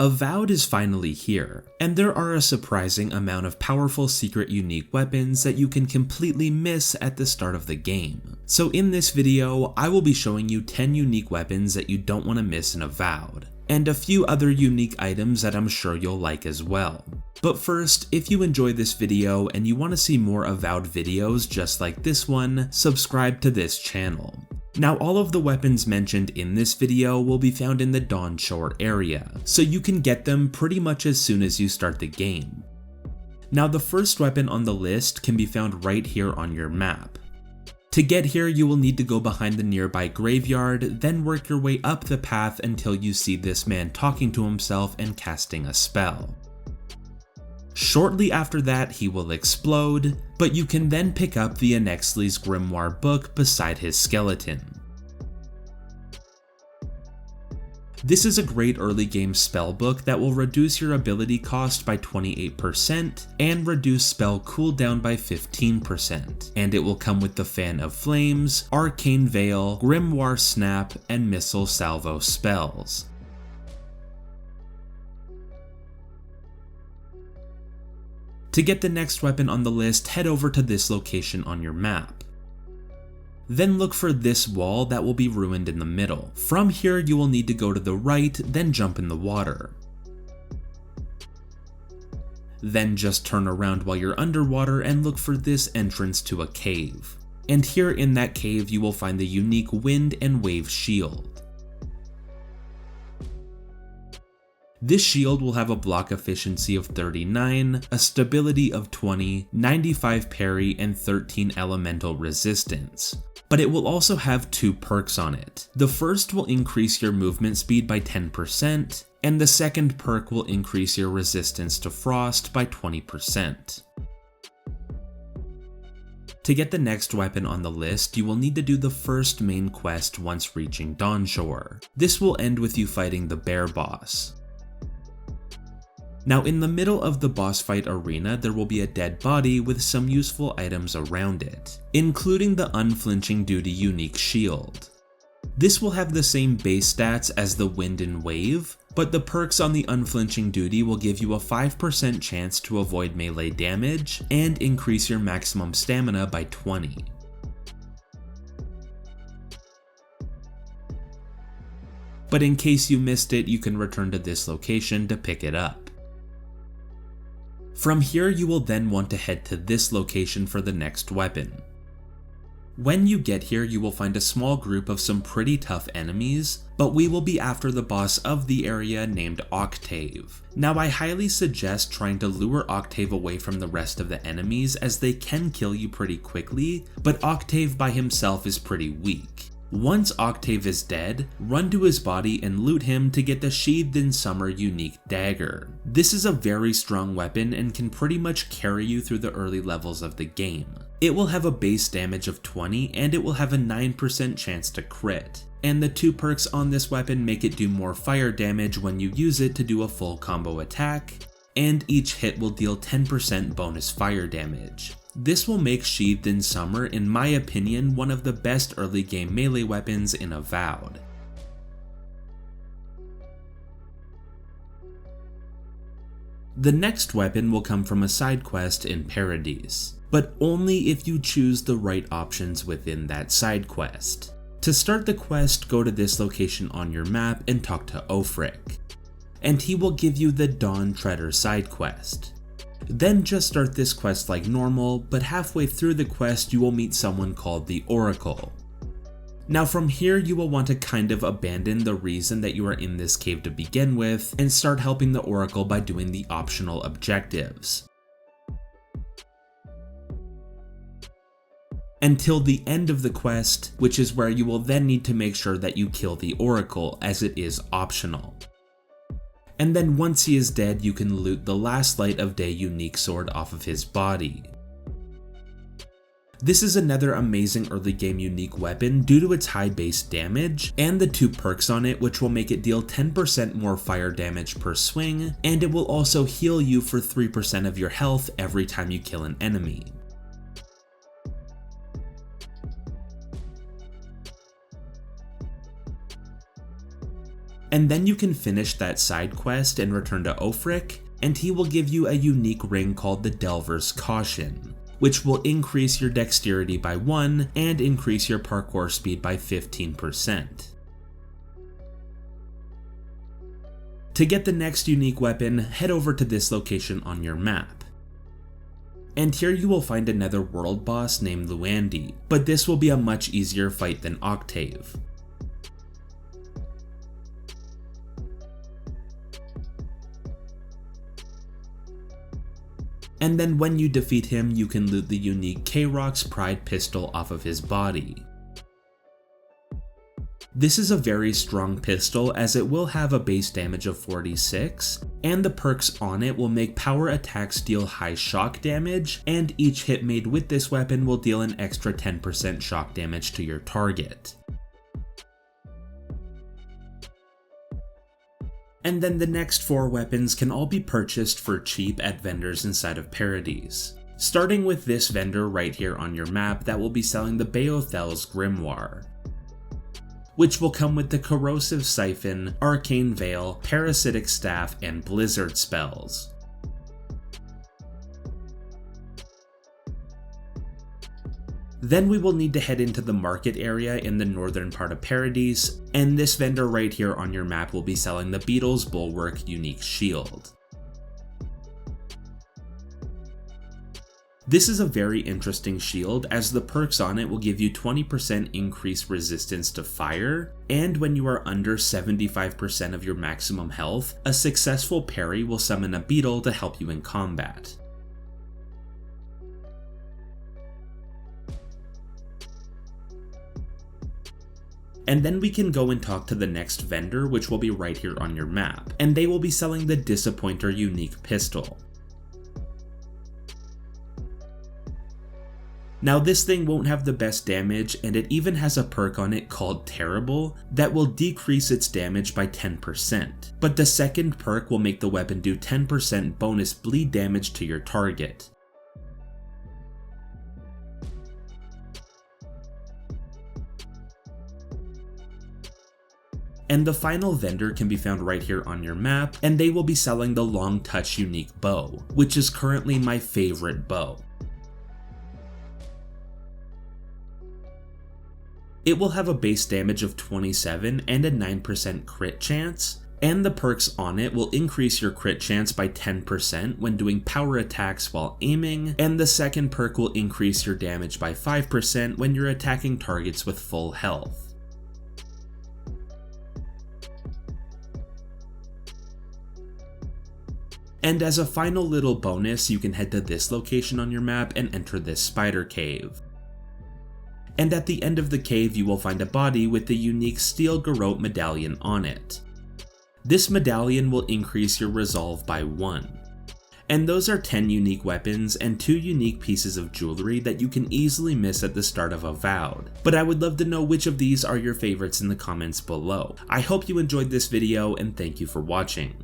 Avowed is finally here, and there are a surprising amount of powerful secret unique weapons that you can completely miss at the start of the game. So in this video, I will be showing you 10 unique weapons that you don't want to miss in Avowed, and a few other unique items that I'm sure you'll like as well. But first, if you enjoyed this video and you want to see more Avowed videos just like this one, subscribe to this channel. Now all of the weapons mentioned in this video will be found in the Dawnshore area, so you can get them pretty much as soon as you start the game. Now the first weapon on the list can be found right here on your map. To get here you will need to go behind the nearby graveyard, then work your way up the path until you see this man talking to himself and casting a spell. Shortly after that he will explode, but you can then pick up the Enex's grimoire book beside his skeleton. This is a great early game spell book that will reduce your ability cost by 28% and reduce spell cooldown by 15%, and it will come with the Fan of Flames, Arcane Veil, Grimoire Snap, and Missile Salvo spells. To get the next weapon on the list, head over to this location on your map. Then look for this wall that will be ruined in the middle. From here you will need to go to the right, then jump in the water. Then just turn around while you're underwater and look for this entrance to a cave. And here in that cave you will find the unique wind and wave shield. This shield will have a block efficiency of 39, a stability of 20, 95 parry, and 13 elemental resistance. But it will also have 2 perks on it. The first will increase your movement speed by 10%, and the second perk will increase your resistance to frost by 20%. To get the next weapon on the list, you will need to do the first main quest once reaching Dawnshore. This will end with you fighting the bear boss. Now in the middle of the boss fight arena there will be a dead body with some useful items around it, including the Unflinching duty unique shield. This will have the same base stats as the wind and wave, but the perks on the Unflinching duty will give you a 5% chance to avoid melee damage and increase your maximum stamina by 20. But in case you missed it, you can return to this location to pick it up. From here you will then want to head to this location for the next weapon. When you get here you will find a small group of some pretty tough enemies, but we will be after the boss of the area named Octave. Now I highly suggest trying to lure Octave away from the rest of the enemies as they can kill you pretty quickly, but Octave by himself is pretty weak. Once Octave is dead, run to his body and loot him to get the Sheathed in Summer unique dagger. This is a very strong weapon and can pretty much carry you through the early levels of the game. It will have a base damage of 20 and it will have a 9% chance to crit. And the 2 perks on this weapon make it do more fire damage when you use it to do a full combo attack, and each hit will deal 10% bonus fire damage. This will make Sheathed in Summer, in my opinion, one of the best early game melee weapons in Avowed. The next weapon will come from a side quest in Paradise, but only if you choose the right options within that side quest. To start the quest, go to this location on your map and talk to Ofric, and he will give you the Dawn Treader side quest. Then just start this quest like normal, but halfway through the quest you will meet someone called the Oracle. Now from here you will want to kind of abandon the reason that you are in this cave to begin with and start helping the Oracle by doing the optional objectives. Until the end of the quest, which is where you will then need to make sure that you kill the Oracle as it is optional. And then once he is dead, you can loot the Last Light of Day unique sword off of his body. This is another amazing early game unique weapon due to its high base damage and the 2 perks on it, which will make it deal 10% more fire damage per swing, and it will also heal you for 3% of your health every time you kill an enemy. And then you can finish that side quest and return to Ulfric, and he will give you a unique ring called the Delver's Caution, which will increase your dexterity by 1 and increase your parkour speed by 15%. To get the next unique weapon, head over to this location on your map. And here you will find another world boss named Luandi, but this will be a much easier fight than Octave. And then when you defeat him, you can loot the unique Krock's Pride pistol off of his body. This is a very strong pistol as it will have a base damage of 46, and the perks on it will make power attacks deal high shock damage, and each hit made with this weapon will deal an extra 10% shock damage to your target. And then the next 4 weapons can all be purchased for cheap at vendors inside of Paradise. Starting with this vendor right here on your map that will be selling the Beothel's Grimoire, which will come with the Corrosive Siphon, Arcane Veil, Parasitic Staff, and Blizzard spells. Then we will need to head into the market area in the northern part of Paradise, and this vendor right here on your map will be selling the Beetle's Bulwark unique shield. This is a very interesting shield as the perks on it will give you 20% increased resistance to fire, and when you are under 75% of your maximum health, a successful parry will summon a beetle to help you in combat. And then we can go and talk to the next vendor, which will be right here on your map, and they will be selling the Disappointer unique pistol. Now this thing won't have the best damage, and it even has a perk on it called Terrible that will decrease its damage by 10%, but the second perk will make the weapon do 10% bonus bleed damage to your target. And the final vendor can be found right here on your map, and they will be selling the Long Touch unique bow, which is currently my favorite bow. It will have a base damage of 27 and a 9% crit chance, and the perks on it will increase your crit chance by 10% when doing power attacks while aiming, and the second perk will increase your damage by 5% when you're attacking targets with full health. And as a final little bonus, you can head to this location on your map and enter this spider cave. And at the end of the cave you will find a body with the unique steel garrote medallion on it. This medallion will increase your resolve by 1. And those are 10 unique weapons and 2 unique pieces of jewelry that you can easily miss at the start of Avowed. But I would love to know which of these are your favorites in the comments below. I hope you enjoyed this video and thank you for watching.